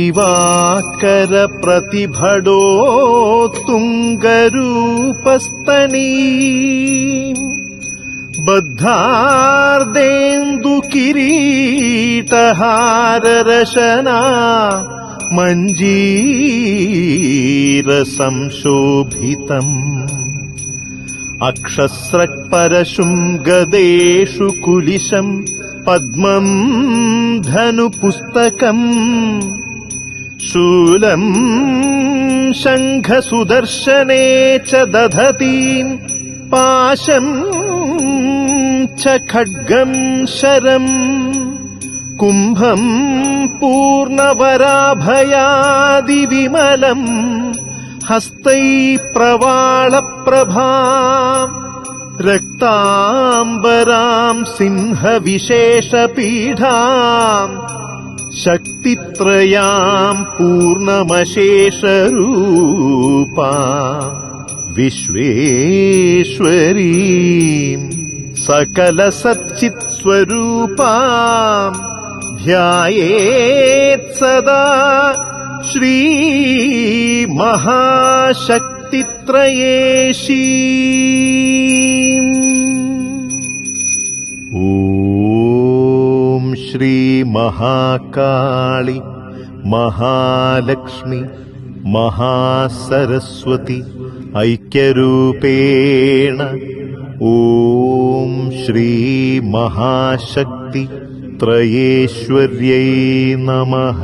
ഉദ്യത്കോടിദിവാകര പ്രതിഭടോ തുംഗരൂപസ്തനീ ബദ്ധാർദേന്ദുകിരീടഹാരരശനാ മഞ്ജീരസംശോഭിതम् അക്ഷസ്രക്പരശും ഗദേഷു കുലിശം പദ്മം ധനുപുസ്തകം ശൂലം ശംഖസുദർശനേ ച ദധതീം പാശം ച ഖഡ്ഗം ശരം കുംഭം പൂർണവരാഭയാദിവിമലം ഹസ്തൈ പ്രവാളപ്രഭാം രക്താംബരാം സിംഹവിശേഷപീഠാം ശക്തിത്രയാം പൂർണമശേഷരൂപാം വിശ്വേശ്വരീം സകലസച്ചിത്സ്വരൂപാം ധ്യായേത് സദാ ശ്രീമഹാശക്തിത്രയേശീ. ഓം ശ്രീ മഹാകാളി മഹാലക്ഷ്മി മഹാസരസ്വതി ഐക്യരൂപേണ ഓം ശ്രീ മഹാശക്തി ത്രയേശ്വര്यै നമഃ.